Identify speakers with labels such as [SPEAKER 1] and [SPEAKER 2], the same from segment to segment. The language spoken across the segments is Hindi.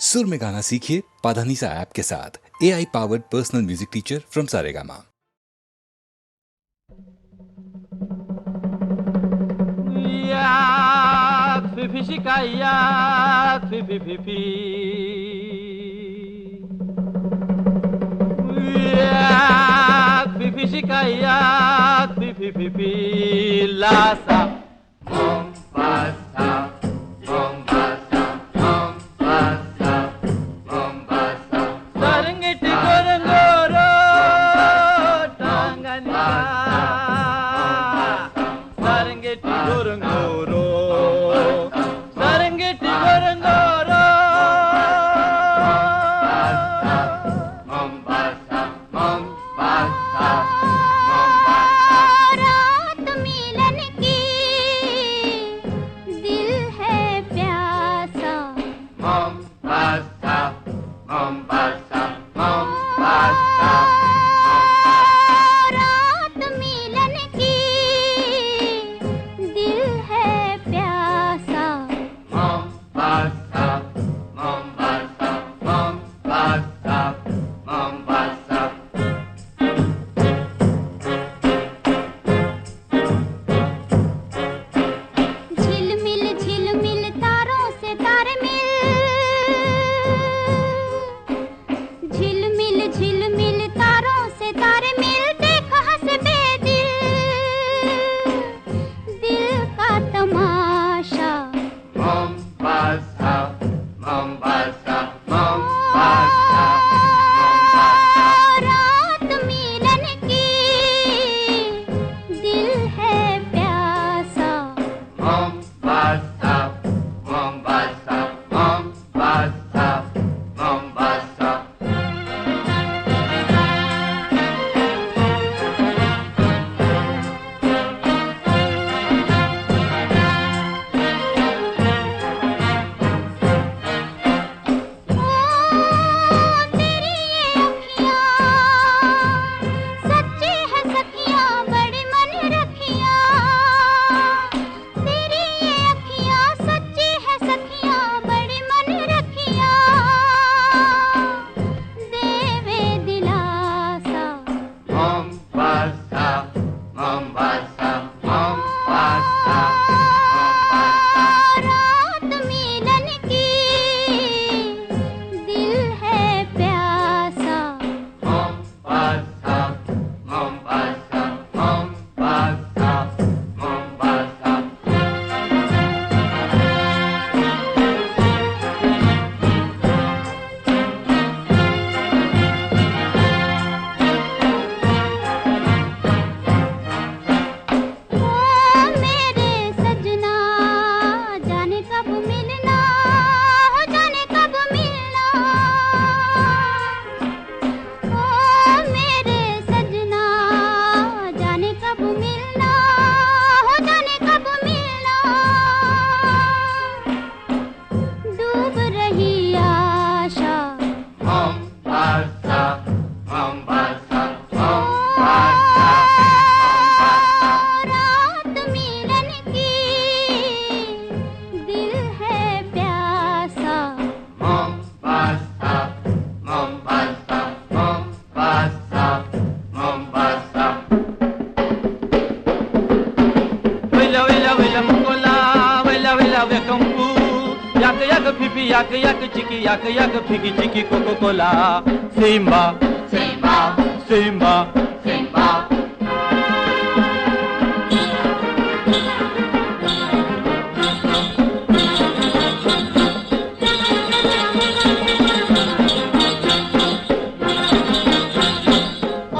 [SPEAKER 1] सुर में गाना सीखिए पाधानीसा ऐप के साथ। AI powered personal music teacher from Saregama.
[SPEAKER 2] Lasa Mombasa, Mombasa, Mombasa, Mombasa. Sarangeti Gorongoro, Tanganyika. Sarangeti Gorongoro, Sarangeti Gorongoro. Mombasa, Mombasa, Mombasa.
[SPEAKER 3] रात मिलन की दिल है प्यासा।
[SPEAKER 2] Mombasa, Mombasa, Mombasa.
[SPEAKER 3] रात मिलन की दिल है प्यासा।
[SPEAKER 2] Mombasa, Mombasa, Mombasa, Mombasa.
[SPEAKER 3] झिलमिल झिलमिल तारों से तारे मिल। झिलमिल झिलमिल तारों से तारे मिल। देख हंस बेदिल दिल का तमाशा।
[SPEAKER 2] Mombasa, Mombasa, Mombasa,
[SPEAKER 3] रात मिलन की दिल है प्यासा।
[SPEAKER 2] Mombasa, Mombasa, Mombasa, Mombasa.
[SPEAKER 3] तेरी ये अखियाँ सच्ची है सखियाँ बड़ी मन रखियाँ। तेरी ये अखियाँ सच्ची है सखियाँ बड़ी मन रखियाँ। देवे दिलासा।
[SPEAKER 2] Mombasa, Mombasa, Mombasa,
[SPEAKER 3] रात मिलन की दिल है प्यासा।
[SPEAKER 2] Mombasa, Mombasa, Mombasa, Mombasa.
[SPEAKER 3] ओ मेरे सजना जाने कब मिलना हो जाने कब मिलना। ओ मेरे सजना जाने कब मिलना हो जाने कब मिलना। डूब रही आशा।
[SPEAKER 2] Mombasa, Mombasa, Mombasa,
[SPEAKER 3] रात मिलन की दिल है प्यासा।
[SPEAKER 2] Mombasa, Mombasa, Mombasa, Mombasa. Wela wela wela mukola, wela wela wekampu. Yak yak pipi, yak yak chiki, yak yak piki chiki Coca Cola. Simba, Simba, Simba, Simba.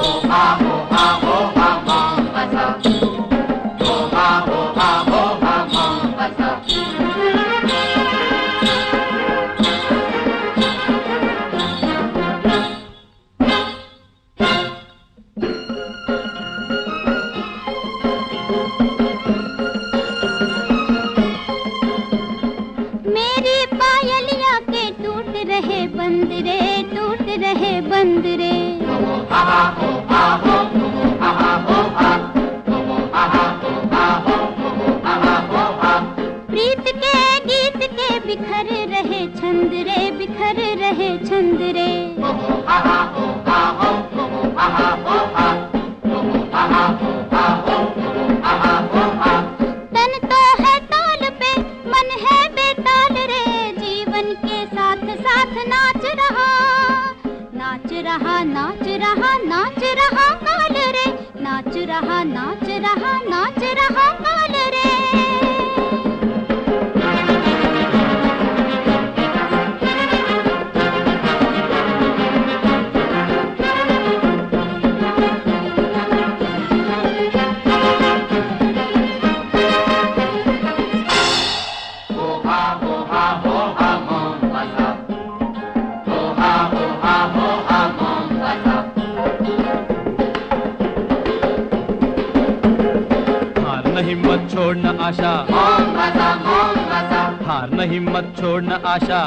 [SPEAKER 2] Oh ha Mombasa. Oh ha Mombasa.
[SPEAKER 3] मेरी पायलिया के टूट रहे बंद रे टूट रहे बंद रे। प्रीत के गीत के बिखर रहे छंद रे बिखर घर रहे छंद रे। तन तो है ताल पे मन है बेताल रे, जीवन के साथ साथ नाच रहा नाच रहा नाच रहा नाच रहा काल रे, नाच रहा नाच रहा नाच रहा काल रे।
[SPEAKER 2] हिम्मत छोड़ना आशा, हार न हिम्मत छोड़ना आशा,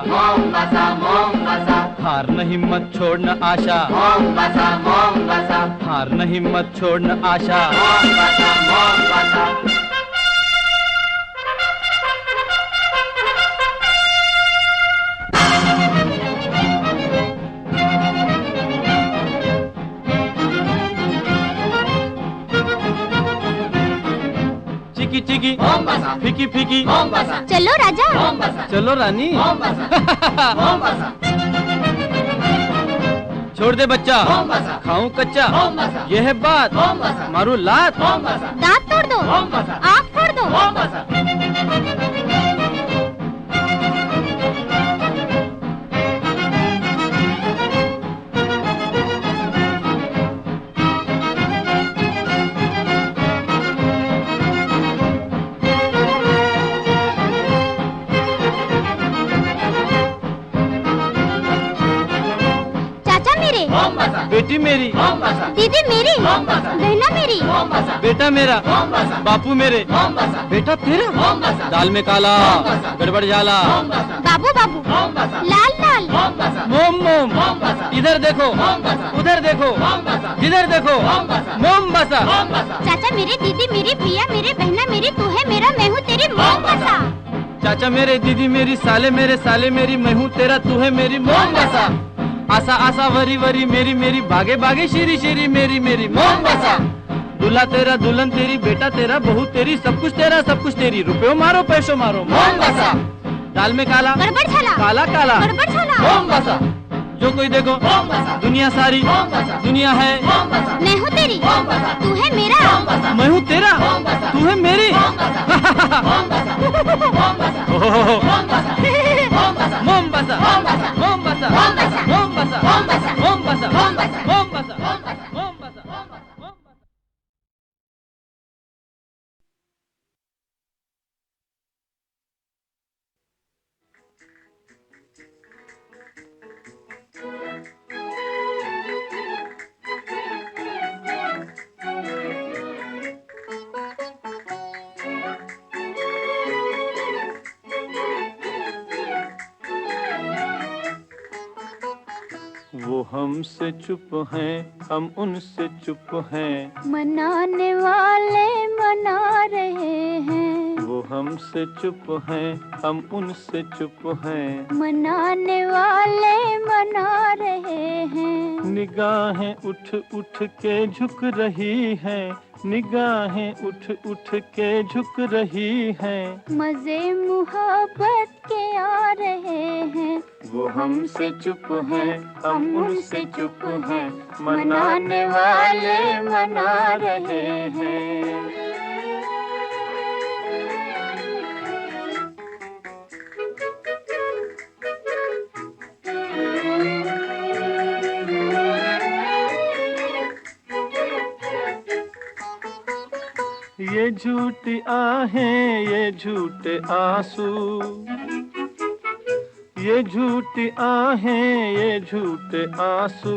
[SPEAKER 2] हार न हिम्मत छोड़ना आशा, हार न हिम्मत छोड़ना आशा। चिकी चिकी फीकी फीकी,
[SPEAKER 3] चलो राजा,
[SPEAKER 2] चलो रानी, छोड़ दे बच्चा, खाऊं कच्चा, ये है बात, मारू लात,
[SPEAKER 3] दांत तोड़ दो, आँख फोड़ दो।
[SPEAKER 2] बेटी मेरी,
[SPEAKER 3] दीदी मेरी, बहना मेरी,
[SPEAKER 2] बेटा मेरा, बापू मेरे, बेटा तेरा, दाल में काला गड़बड़ जाला,
[SPEAKER 3] बाबू बाबू, लाल लाल,
[SPEAKER 2] मोम मोम, इधर देखो उधर देखो जिधर देखो, मोम बसा।
[SPEAKER 3] चाचा मेरे, दीदी मेरी, भैया मेरे, बहना मेरी, तू है मेरा, मैं हूँ तेरी, मोम बसा।
[SPEAKER 2] चाचा मेरे, दीदी मेरी, साले मेरे, साले मेरी, मैं हूँ तेरा, तू है मेरी, मोम बसा। आसा आसा वरी वरी मेरी मेरी, भागे भागे शीरी शीरी मेरी मेरी, मोम बसा। दूल्हा तेरा, दुल्हन तेरी, बेटा तेरा, बहू तेरी, सब कुछ तेरा, सब कुछ तेरी, रुपयों मारो पैसों मारो, मोम बसा। दाल में काला
[SPEAKER 3] गड़बड़ छला,
[SPEAKER 2] काला काला
[SPEAKER 3] गड़बड़ छला,
[SPEAKER 2] मोम बसा। जो कोई देखो दुनिया सारी दुनिया है,
[SPEAKER 3] मैं हूँ तेरी, तू है मेरा,
[SPEAKER 2] मैं हूँ तेरा, तू है मेरी। मोम बसा, मोम बसा, मोम बसा, मोम बसा, मोम बसा, मोम बसा, मोम बसा, मोम बसा, मोम बसा।
[SPEAKER 4] वो हमसे चुप हैं, हम उनसे चुप हैं,
[SPEAKER 3] मनाने वाले मना रहे हैं,
[SPEAKER 4] वो हमसे चुप हैं, हम उनसे चुप हैं,
[SPEAKER 3] मनाने वाले मना रहे हैं।
[SPEAKER 4] निगाहें उठ उठ के झुक रही हैं, निगाहें उठ उठ के झुक रही हैं,
[SPEAKER 3] मजे मुहब्बत के आ रहे हैं।
[SPEAKER 4] वो हमसे चुप हैं, हम उनसे चुप हैं, मनाने वाले मना रहे हैं। ये झूठी आहें, ये झूठे आंसू, ये झूठी आहें, ये झूठे आंसू,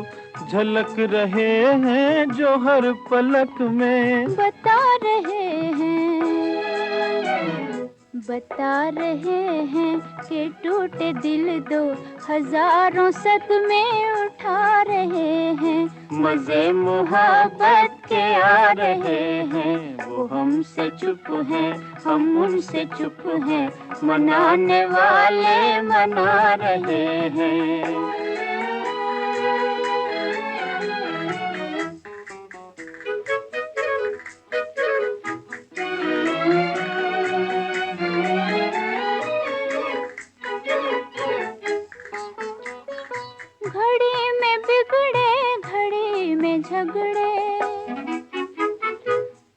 [SPEAKER 4] झलक रहे हैं जो हर पलक में,
[SPEAKER 3] बता रहे हैं कि टूटे दिल दो हजारों सदमे उठा उठा रहे हैं,
[SPEAKER 4] मजे मोहब्बत के आ रहे हैं। वो हमसे चुप हैं, हम उनसे चुप हैं, मनाने वाले मना रहे हैं।
[SPEAKER 3] घड़ी में बिगड़े, घड़ी में झगड़े,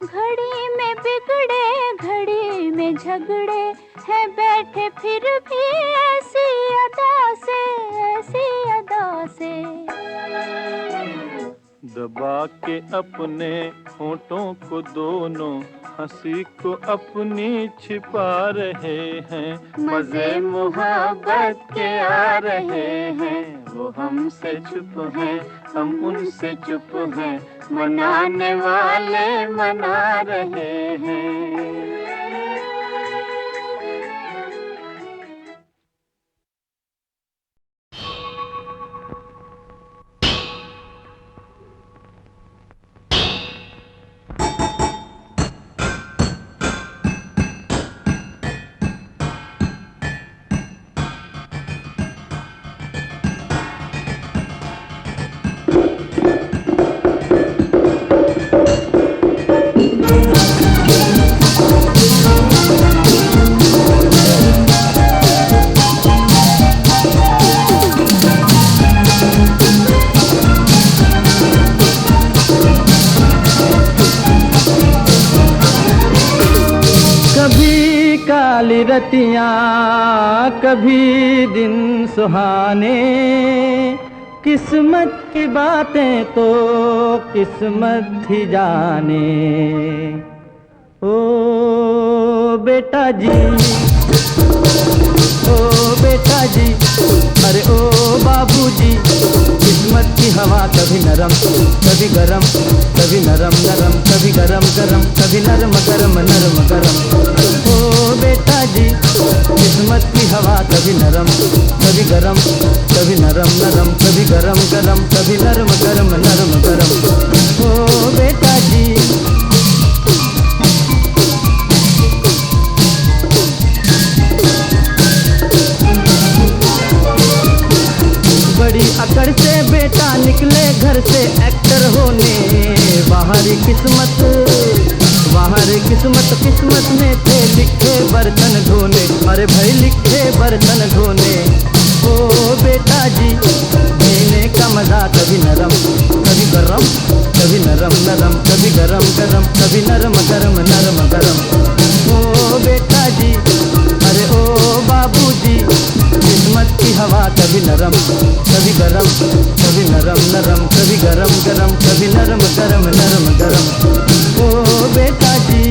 [SPEAKER 3] घड़ी में बिगड़े, घड़ी में झगड़े हैं बैठे फिर भी ऐसी अदा से, ऐसी अदा से।
[SPEAKER 2] दबा के अपने होठों को दोनों हंसी को अपनी छिपा रहे हैं,
[SPEAKER 4] मजे मोहब्बत के आ रहे हैं। वो हमसे चुप हैं, हम उनसे चुप हैं, मनाने वाले मना रहे हैं।
[SPEAKER 2] काली रतियाँ कभी दिन सुहाने, किस्मत की बातें तो किस्मत ही जाने। ओ बेटा जी, ओ बेटा जी, अरे ओ बाबूजी, किस्मत की हवा कभी नरम कभी गरम, कभी नरम नरम कभी गरम गरम, कभी नरम गरम नरम गरम। ओ बेटा जी, किस्मत की हवा कभी नरम कभी गरम, कभी नरम नरम कभी गरम गरम, कभी नरम गरम नरम गरम। ओ बेटा जी, बड़ी अकड़ से बेटा निकले घर से एक्टर होने, बाहरी किस्मत, बाहरी किस्मत, किस्मत में थे लिखे बर्तन धोने, अरे भाई लिखे बर्तन धोने। ओ बेटा जी, जीने का मजा कभी नरम कभी गरम, कभी नरम नरम कभी गरम गरम, कभी नरम गरम नरम गरम। ओ बेटा जी, अरे ओ बाबूजी, किस्मत की हवा कभी नरम कभी गरम, कभी नरम नरम कभी गरम गरम, कभी नरम गरम नरम गरम। ओ बेटा जी,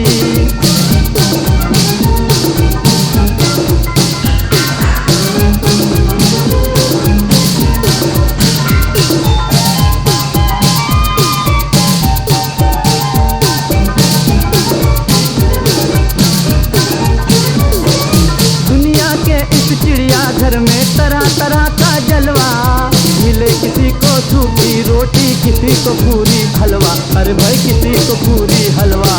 [SPEAKER 2] दुनिया के इस चिड़ियाघर में तरह तरह का जलवा, मिले किसी को सूखी रोटी, किसी को पूरी हलवा, अरे भाई किसी को पूरी हलवा।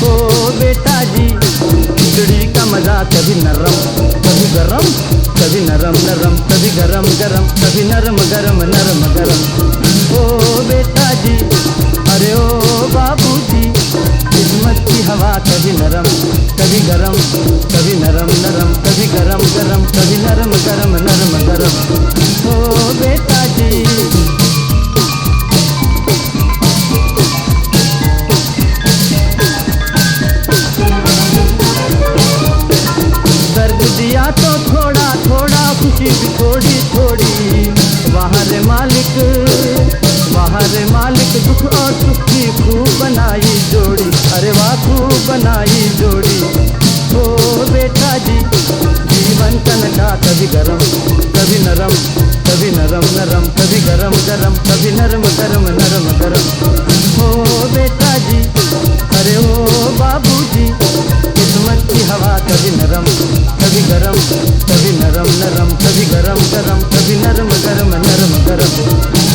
[SPEAKER 2] ओ बेटा जी, खिचड़ी का मजा कभी नरम कभी गरम, कभी नरम नरम कभी गरम गरम, कभी नरम गरम नरम गरम। ओ बेटा जी, अरे ओ बाबूजी, किस्मत की हवा कभी नरम कभी गरम, कभी नरम नरम कभी गरम गरम, कभी नरम गरम नरम गरम। ओ बेटा जी, दर्द दिया तो थोड़ा थोड़ा, खुशी भी थोड़ी थोड़ी, वहाँ रे मालिक, वहाँ रे मालिक, दुख और सुख की खूब बनाई जोड़ी, अरे वाह खूब बनाई जोड़ी। ओ बेटा जी, जीवन का नशा कभी गरम कभी नरम, कभी नरम नरम कभी गरम गरम, कभी नरम गरम नरम गरम। ओ बेटा जी, अरे ओ बाबूजी, किस्मत की हवा कभी नरम कभी गरम, कभी नरम नरम कभी गरम गरम, कभी नरम गरम नरम गरम।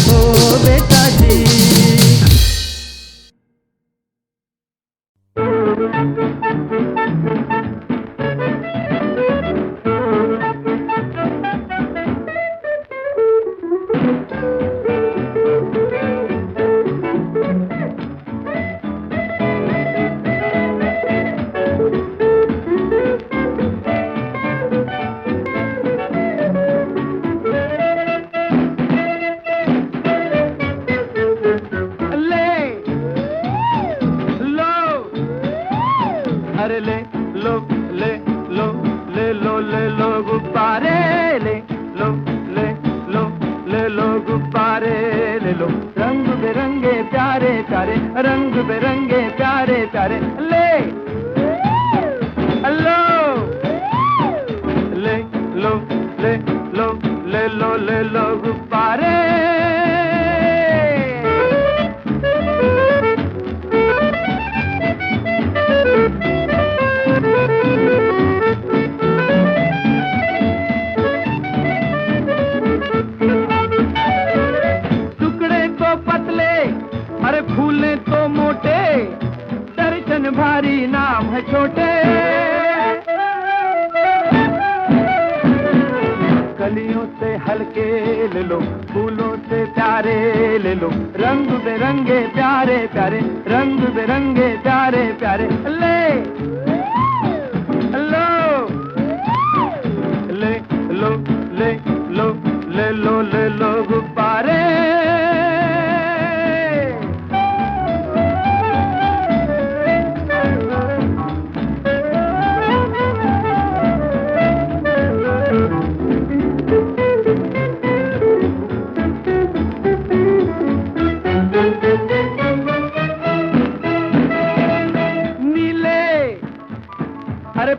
[SPEAKER 2] रंग बिरंगे प्यारे प्यारे ले लो ले लो ले लो ले लो ले लो गुब्बारे। टुकड़े तो पतले अरे फूले तो मोटे, दर्जन भारी नाम है छोटे। कलियों से हल्के ले लो, फूलों से प्यारे ले लो, रंग बिरंगे प्यारे प्यारे, रंग बिरंगे प्यारे प्यारे ले लो ले लो ले लो ले लो ले लो गुब्बारे।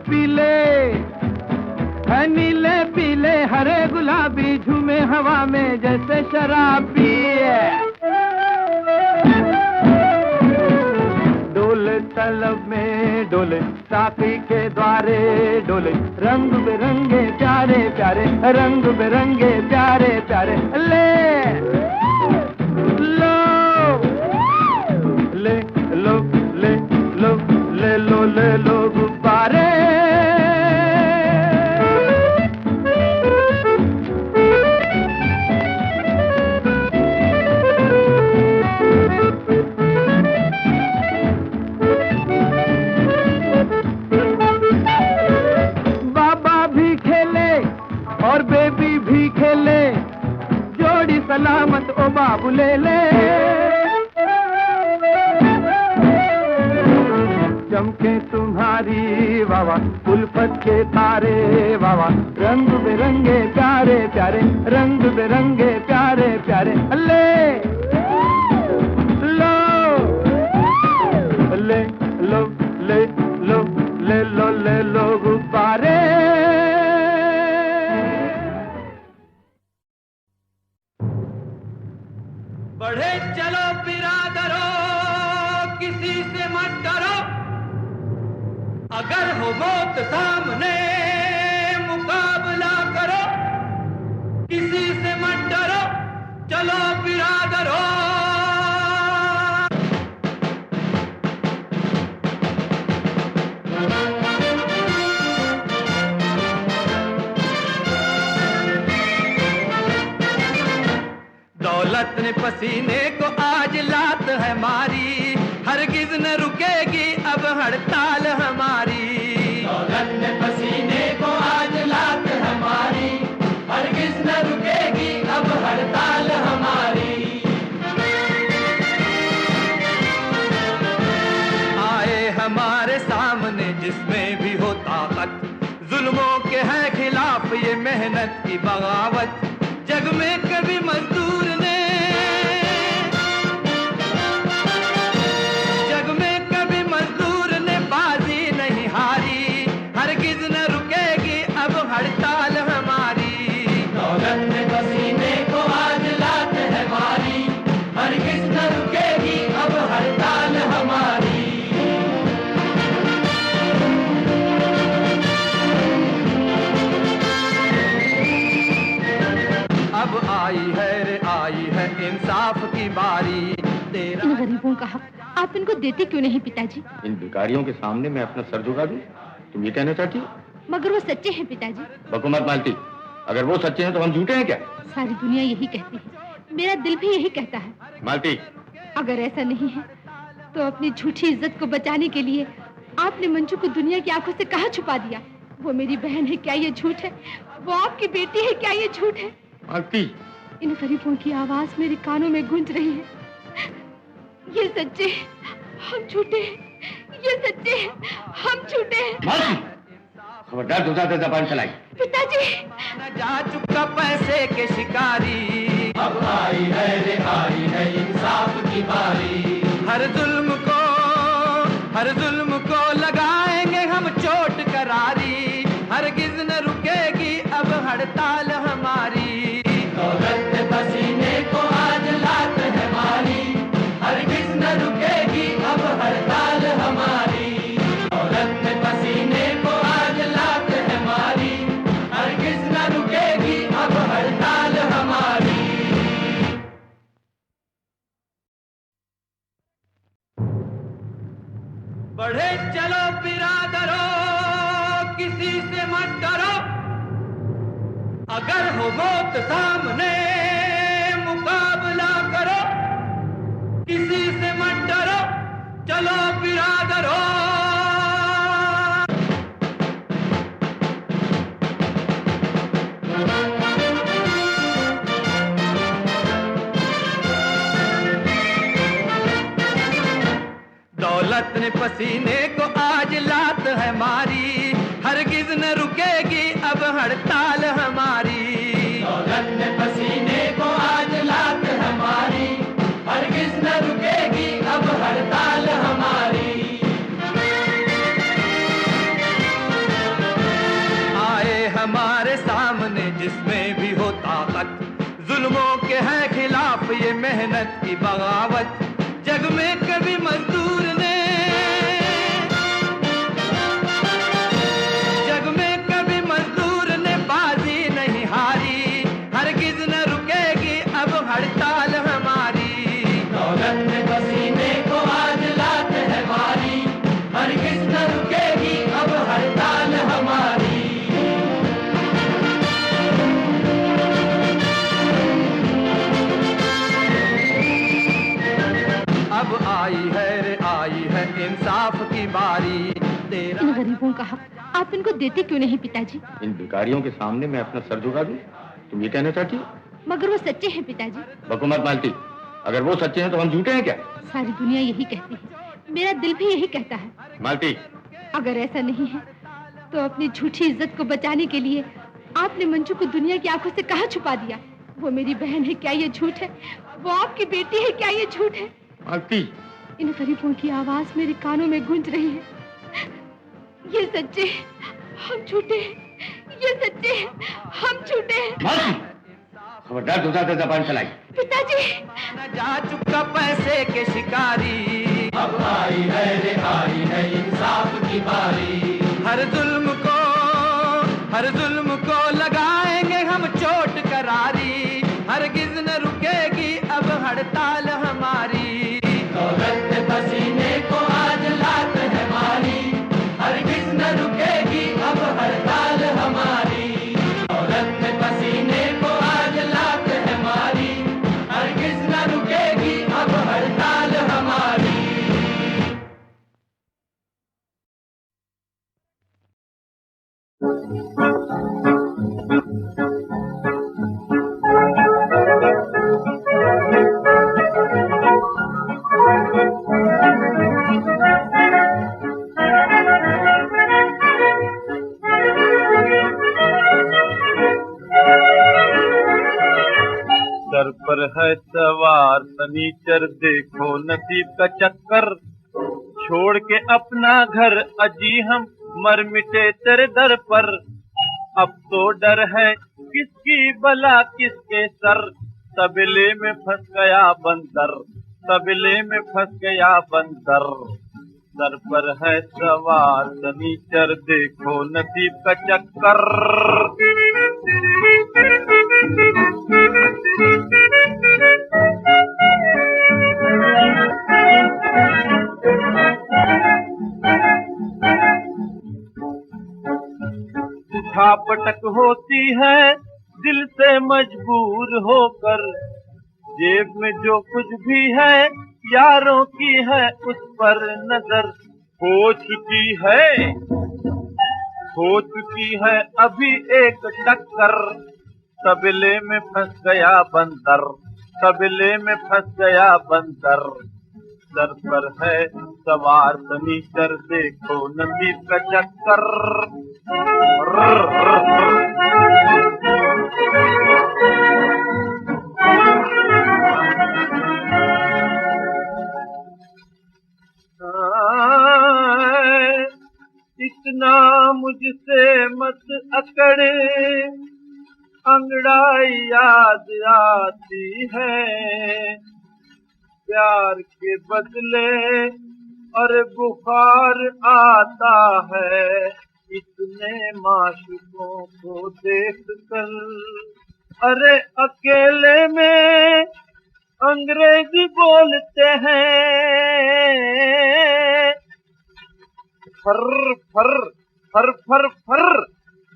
[SPEAKER 2] पीले है नीले पीले हरे गुलाबी झूमे हवा में जैसे शराब पिए। डोले तलब में डोले साथी के द्वारे डोले, रंग बिरंगे प्यारे प्यारे, रंग बिरंगे प्यारे प्यारे ले लो ले लो ले लो ले लो ले लो गुब्बारे। और बेबी भी खेले, जोड़ी सलामत ओ बाबू ले ले। चमके तुम्हारी वावा उल्फत के तारे वावा, रंग बिरंगे प्यारे प्यारे, रंग बिरंगे प्यारे प्यारे ले लो ले लो ले लो ले लो ले लो गुब्बारे। बढ़े चलो बिरादरो किसी से मत डरो, अगर हो मौत सामने मुकाबला करो, किसी से मत डरो चलो बिरादरो। दौलत ने पसीने को आज लात है मारी, हरगिज न रुकेगी अब हड़ताल हमारी। दौलत ने पसीने को आज लात है मारी, हरगिज न रुकेगी अब हड़ताल हमारी। आए हमारे सामने जिसमें भी हो ताकत, जुल्मों के है खिलाफ ये मेहनत की बगावत। जग में कभी मजदूर ने बाजी नहीं हारी, हरगिज न रुकेगी अब हड़ताल हमारी। दौलत ने पसीने को आज लात है मारी, हरगिज न रुकेगी अब हड़ताल हमारी। अब आई है रे आई है इंसाफ की बारी।
[SPEAKER 5] इन गरीबों का हक आप इनको देते क्यों नहीं पिताजी?
[SPEAKER 6] इन भिखारियों के सामने मैं अपना सर झुका दूं? तुम ये कहना चाहती हो?
[SPEAKER 5] मगर वो सच्चे हैं पिताजी।
[SPEAKER 6] बकुमत मालती, अगर वो सच्चे हैं तो हम झूठे हैं क्या?
[SPEAKER 5] सारी दुनिया यही कहती है, मेरा दिल भी यही कहता है।
[SPEAKER 6] मालती,
[SPEAKER 5] अगर ऐसा नहीं है तो अपनी झूठी इज्जत को बचाने के लिए आपने मंजू को दुनिया की आंखों से कहाँ छुपा दिया? वो मेरी बहन है, क्या ये झूठ है? वो आपकी बेटी है, क्या ये झूठ है?
[SPEAKER 6] मालती,
[SPEAKER 5] इन गरीबों की आवाज मेरे कानों में गूंज रही है। ये सच्चे हैं, हम झूठे हैं। ये सच्चे हैं, हम झूठे हैं।
[SPEAKER 6] खबरदार दूसरा से जबान चलाई।
[SPEAKER 5] पिताजी,
[SPEAKER 2] जा चुका पैसे के शिकारी, अब आई है रे आई है इंसाफ की बारी। हर जुल्म को लगाएंगे हम चोट करारी, हरगिज न रुकेगी अब हड़ताल हमारी। दौलत के पसीने को आज लात है मारी, हरगिज न रुकेगी अब हड़ताल हमारी। दौलत के पसीने को आज लात है मारी, हरगिज न रुकेगी अब हड़ताल हमारी। बढ़े चलो बिरादरो, किसी से मत डरो, अगर हो मौत सामने मुकाबला करो। किसी से मत डरो, चलो बिरादरो। दौलत ने पसीने को आज लात है मारी, हरगिज न रुकेगी अब हड़ताल हमारी। दौलत ने पसीने को आज लात है मारी, हरगिज न रुकेगी अब हड़ताल हमारी। आए हमारे सामने जिसमें भी हो ताकत, जुल्मों के है खिलाफ ये मेहनत की बगावत। जग में कभी मजदूर ने, जग में कभी मजदूर ने बाजी नहीं हारी, हरगिज न रुकेगी अब हड़ताल हमारी। दौलत ने पसीने को आज लात है मारी, हरगिज न रुकेगी अब हड़ताल हमारी। अब आई है इंसाफ की बारी।
[SPEAKER 5] इन गरीबों का हक आप इनको देते क्यों नहीं पिताजी?
[SPEAKER 6] इन भिखारियों के सामने मैं अपना सर झुका दूं? तुम ये कहना चाहती हो?
[SPEAKER 5] मगर वो सच्चे हैं पिताजी।
[SPEAKER 6] बकुमत मालती, अगर वो सच्चे हैं तो हम झूठे हैं क्या?
[SPEAKER 5] सारी दुनिया यही कहती है, मेरा दिल भी यही कहता है।
[SPEAKER 6] मालती,
[SPEAKER 5] अगर ऐसा नहीं है तो अपनी झूठी इज्जत को बचाने के लिए आपने मंजू को दुनिया की आंखों से कहाँ छुपा दिया? वो मेरी बहन है, क्या ये झूठ है? वो आपकी बेटी है, क्या ये झूठ है?
[SPEAKER 6] मालती,
[SPEAKER 5] इन गरीबों की आवाज मेरे कानों में गूंज रही है। ये सच्चे हैं, हम झूठे हैं। ये सच्चे हैं, हम झूठे हैं।
[SPEAKER 6] मालती, खबरदार दूसरा से ज़बान चलाई।
[SPEAKER 5] पिताजी,
[SPEAKER 2] जा चुका पैसे के शिकारी, अब आई है इंसाफ की बारी। हर जुल्म को लगाएंगे हम चोट करारी, हरगिज न रुकेगी अब हड़ताल हमारी। दौलत के पसीने को आज लात है मारी, हरगिज न रुकेगी अब हड़ताल हमारी। दौलत के पसीने को आज लात है मारी, हरगिज न रुकेगी अब हड़ताल हमारी।
[SPEAKER 7] सर पर है सवार सनीचर, देखो नसीब का चक्कर। छोड़ के अपना घर अजी हम मर मिटे तेरे दर पर। अब तो डर है किसकी भला किसके सर, तबेले में फंस गया बंदर, तबेले में फंस गया बंदर। सर पर है सवार सनीचर, देखो नसीब का चक्कर। उठापटक होती है दिल से मजबूर होकर, जेब में जो कुछ भी है यारों की है उस पर नजर। हो चुकी है अभी एक टक्कर, तबेले में फंस गया बंदर, तबेले में फंस गया बंदर। सर पर है सवार सनीचर, देखो नसीब का चक्कर। मुझसे मत अकड़, अंगड़ाई याद आती है प्यार के बदले और बुखार आता है इतने माशूकों को देख कर। अरे अकेले में अंग्रेजी बोलते हैं, फर फर फर फर फर,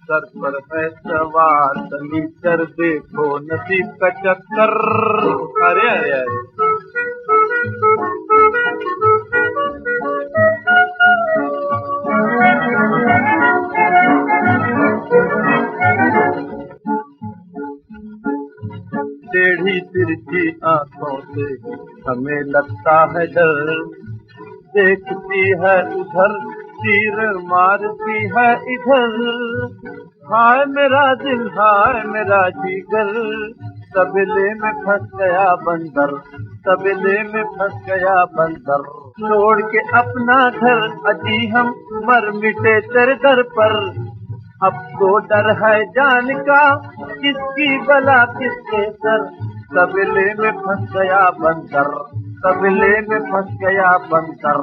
[SPEAKER 7] सर पर है सवार सनीचर, देखो नसीब का चक्कर। अरे अरे अरे टेढ़ी तिरछी आंखों से हमें लगता है डर, देखती है उधर तीर मारती है इधर। हाय मेरा दिल हाय मेरा जिगर, तबले में फंस गया बंदर, तबले में फंस गया बंदर। छोड़ के अपना घर अजी हम मर मिटे तेरे दर पर, अब तो डर है जान का किसकी बला किसके सर। तबले में फंस गया बंदर, तबले में फंस गया बंदर।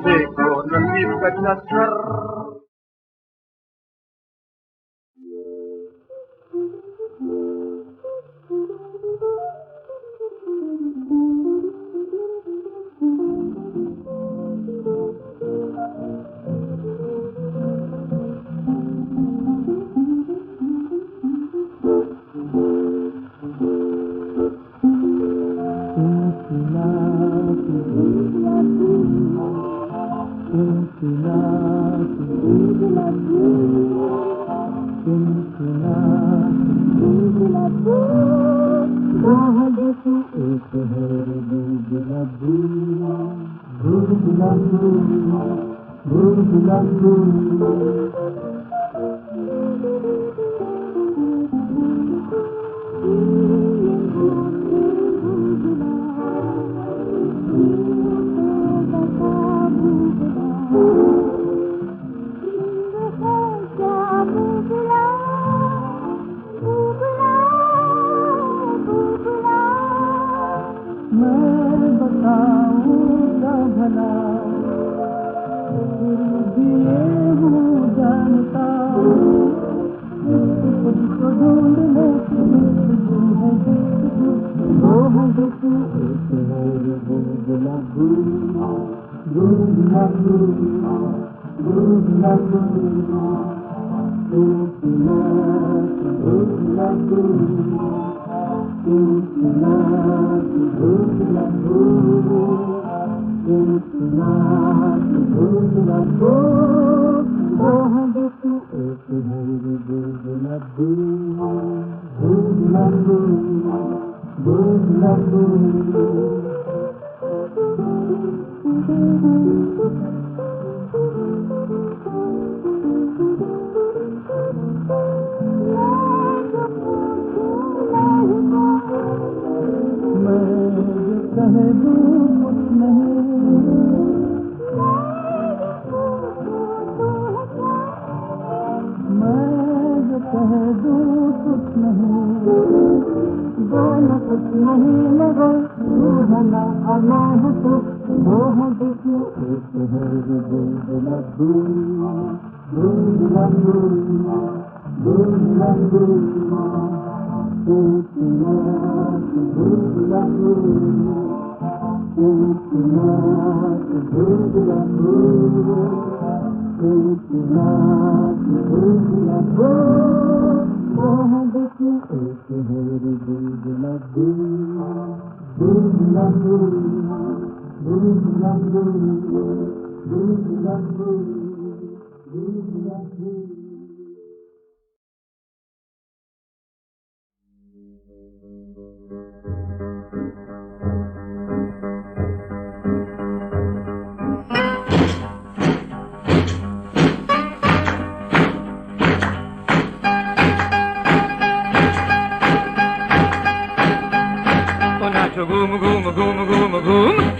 [SPEAKER 7] देखो नसीब का चक्कर।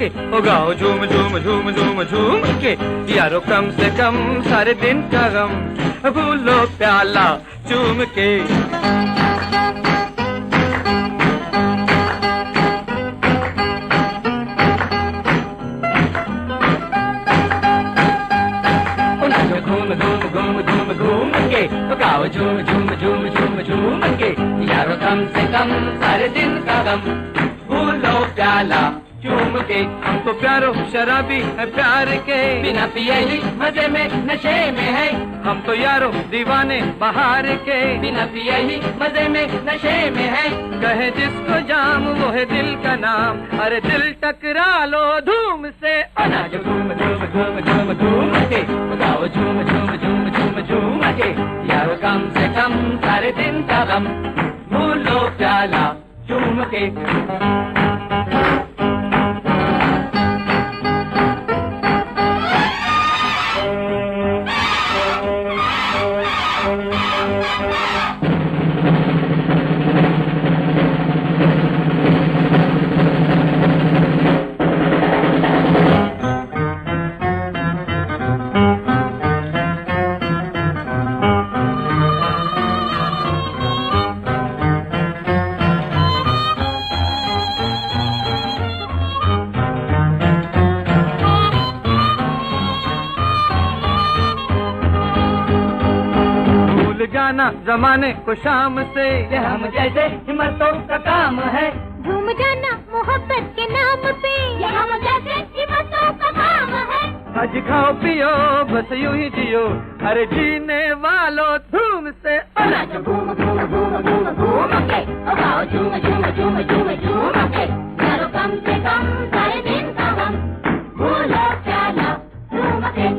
[SPEAKER 2] के ओ गाओ झूम झूम झूम झूम झूम के, यारो कम से कम सारे दिन का गम भूलो प्याला चूम के। घूम घूम घूम घूम घूम के ओ गाओ झूम झूम झूम झूम झूम के, यारो कम से कम सारे दिन का गम भूलो प्याला चूम के। हम तो प्यारो शराबी है प्यार के, बिना पिए ही मजे में नशे में है। हम तो यारो दीवाने बाहर के, बिना पिए ही मजे में नशे में है। कहे जिसको जाम वो है दिल का नाम, अरे दिल टकरा लो धूम से। अनाज घूम झूम झूम झूम झूम के गाओ झूम झूम झूम झूम झूम के, यारो कम से कम सारे दिन का गम भूलो प्याला चूम के। जाना जमाने को शाम से, ये हम जैसे हिम्मतों का काम है।
[SPEAKER 3] झूम जाना मोहब्बत के नाम पे, ये हम जैसे हिम्मतों का काम है।
[SPEAKER 2] आज खाओ पियो बस यूं ही जियो, अरे जीने वालों धूम से।
[SPEAKER 3] नाचो घूम घूम घूम घूम घूम के ओ गाओ झूम झूम झूम झूम झूम के, यारो कम से कम सारे दिन का गम भूलो प्याला झूम के।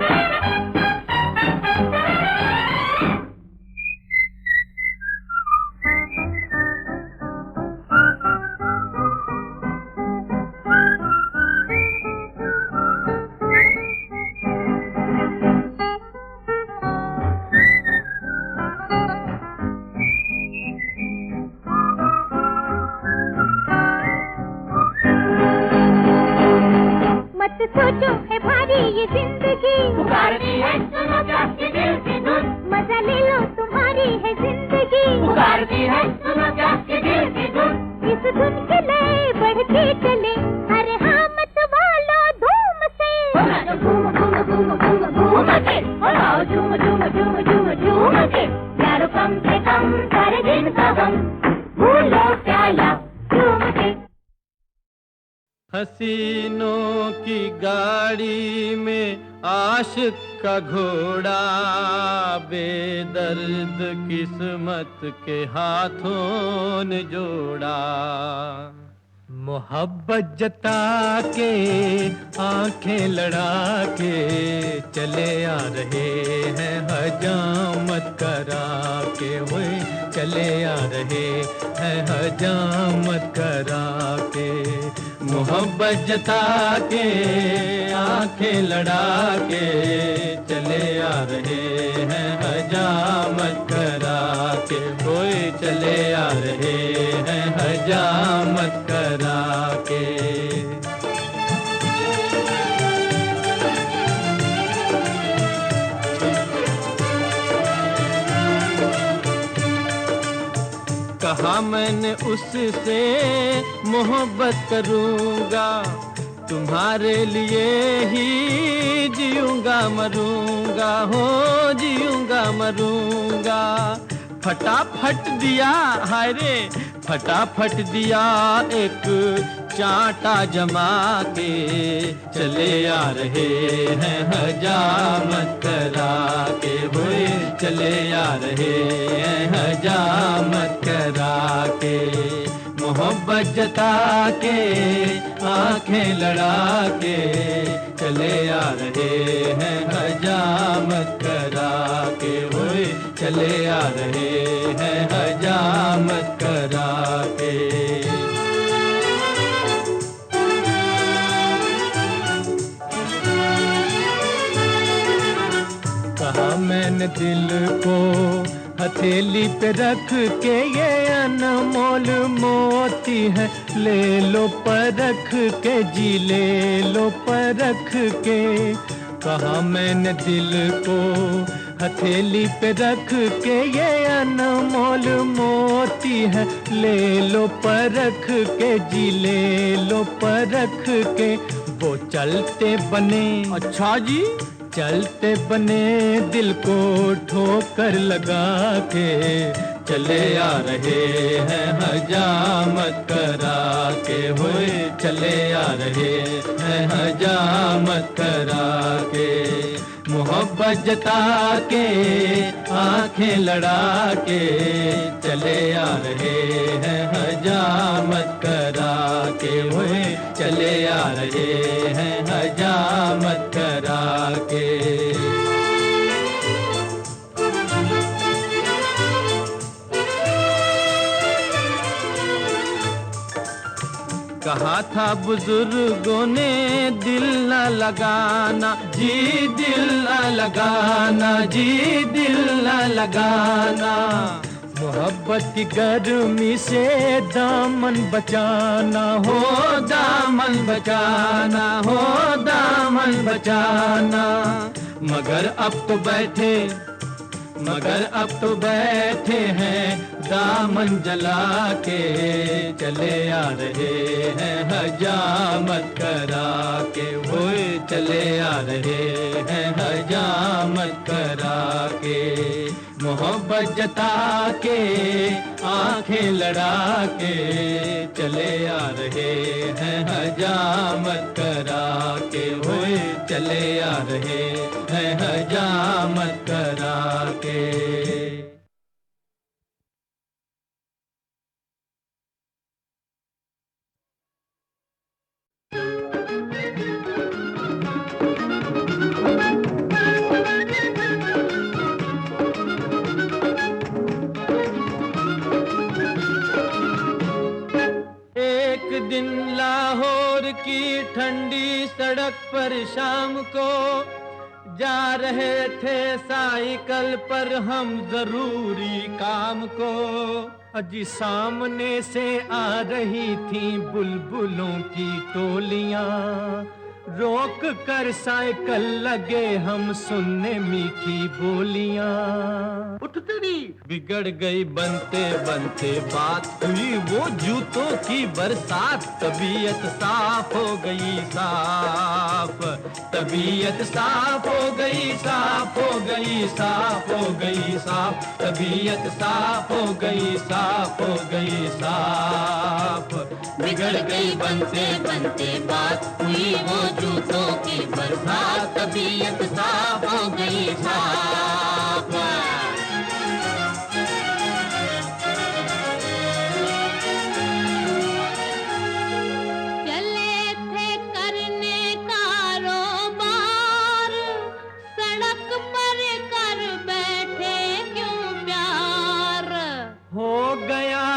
[SPEAKER 3] सोचो है भारी ये जिंदगी, पुकारती है सुनो क्या ये दिल की धुन। मजा ले लो तुम्हारी है जिंदगी, पुकारती है सुनो क्या ये दिल की धुन। इस धुन के लय बढ़ते चले, अरे हाँ मत वालो धूम से। घूम घूम घूम घूम घूम के और आओ झूम झूम झूम झूम झूम के, यारो कम से कम सारे दिन का गम भूलो प्याला झूम के।
[SPEAKER 2] हसीनों की गाड़ी में आशिक का घोड़ा, बेदर्द किस्मत के हाथों ने जोड़ा। मोहब्बत जता के आंखें लड़ा के चले आ रहे हैं हजामत करा के, हुए चले आ रहे हैं हजामत करा के। मोहब्बत जता के आंखें लड़ा के चले आ रहे हैं हजामत करा के, हुए चले आ रहे हैं हजामत करा के। कहा मैंने उससे मोहब्बत करूंगा, तुम्हारे लिए ही जीऊंगा मरूंगा, हो जीऊंगा मरूंगा। फटाफट दिया हाय रे फटाफट दिया एक चांटा जमा के, चले आ रहे हैं हजामत करा के, हुए चले आ रहे हैं हजामत करा के। मोहब्बत जता के आंखें लड़ा के चले आ रहे हैं हजामत करा के, हुए चले आ रहे हैं हजामत करा के। कहा मैंने दिल को
[SPEAKER 8] हथेली पे रख के ये अनमोल मोती है, ले लो परख के जी, ले लो परख के। कहा मैंने दिल को हथेली पे रख के ये अनमोल मोती है, ले लो परख के जी, ले लो परख के। वो चलते बने,
[SPEAKER 2] अच्छा जी,
[SPEAKER 8] चलते बने दिल को ठोकर लगा के, चले आ रहे हैं हजामत करा के, होए चले आ रहे हैं हजामत करा के। मोहब्बत जता के आंखें लड़ा के, चले आ रहे हैं हजामत करा के, होए चले आ रहे हैं हजामत करा के। कहा था बुजुर्गों ने दिल न लगाना जी, दिल न लगाना जी, दिल न लगाना। मोहब्बत की गर्मी से दामन बचाना, हो दामन बचाना, हो दामन बचाना। मगर अब तो बैठे, मगर अब तो बैठे हैं दामन जला के, चले आ रहे हैं हजामत करा के, होए चले आ रहे हैं हजामत करा के। मोहब्बत जता के आंखें लड़ा के, चले आ रहे हैं हजामत करा के, होए चले आ रहे हैं हजामत करा के। एक दिन लाहौर की ठंडी सड़क पर शाम को जा रहे थे साइकिल पर हम जरूरी काम को। अजी सामने से आ रही थी बुलबुलों की टोलियां, रोक कर साइकिल लगे हम सुनने मीठी बोलियां। उठ तेरी बिगड़ गई बनते बनते बात, हुई वो जूतों की बरसात। तबीयत साफ हो गई साफ, तबीयत साफ हो गई, साफ हो गई, साफ हो गई साफ। तबीयत साफ हो गई, साफ हो गई साफ।
[SPEAKER 4] बिगड़ गई बनते बनते बात, हुई वो जूतों की बरसात। तबीयत साफ हो गई साफ।
[SPEAKER 3] चले थे करने कारोबार, सड़क पर कर बैठे क्यों प्यार।
[SPEAKER 8] हो गया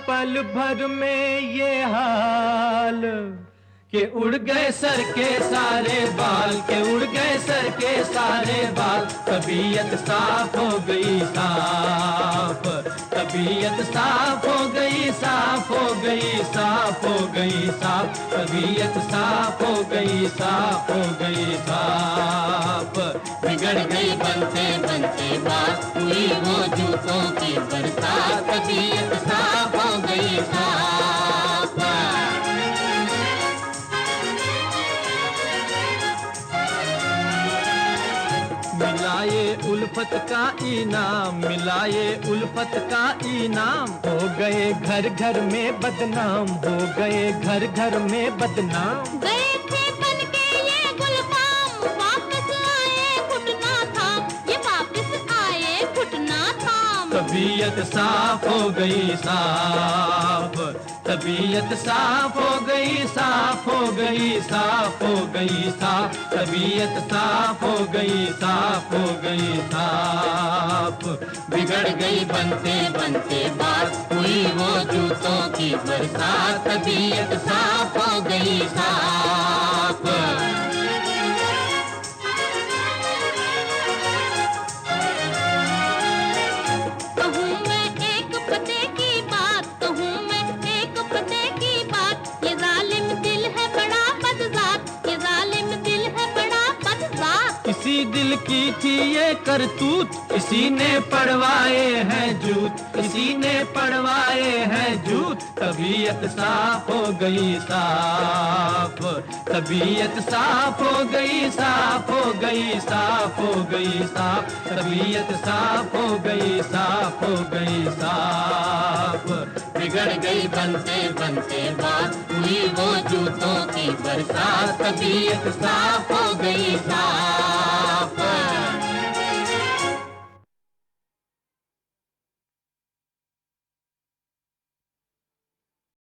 [SPEAKER 8] पल भर में ये हाल कि उड़ गए सर के सारे बाल, के उड़ गए सर के सारे बाल। तबीयत साफ हो गई साफ, तबीयत साफ हो गई, साफ हो गई, साफ हो गई साफ। तबीयत साफ हो गई, साफ हो गई साफ।
[SPEAKER 4] बिगड़ गई बनते बनते बात, हुई वो जूतों की बरसात। तबीयत साफ हो गई साफ।
[SPEAKER 8] मिलाए उल्फत का इनाम, मिलाए उल्फत का इनाम। हो गए घर घर में बदनाम, हो गए घर घर में बदनाम।
[SPEAKER 3] गए थे बन के ये गुलफाम, वापस आए घुटना था, ये वापस आए घुटना था।
[SPEAKER 8] तबीयत साफ हो गई साफ, तबीयत साफ हो गई, साफ हो गई, साफ हो गई साफ। तबीयत साफ हो गई, साफ हो गई साफ।
[SPEAKER 4] बिगड़ गई बनते बनते बात, हुई वो जूतों की बरसात। तबीयत साफ हो गई साफ।
[SPEAKER 8] ये करतूत इसी ने पढ़वाए हैं जूत, इसी ने पढ़वाए हैं जूत। तबीयत साफ हो गई साफ, तबीयत साफ हो गई, साफ हो गई, साफ हो गई साफ, तबीयत साफ हो गई, साफ हो गई साफ।
[SPEAKER 9] बिगड़ गई बनते बनते बात, हुई वो जूतों की बरसात। तबीयत साफ हो गई साफ।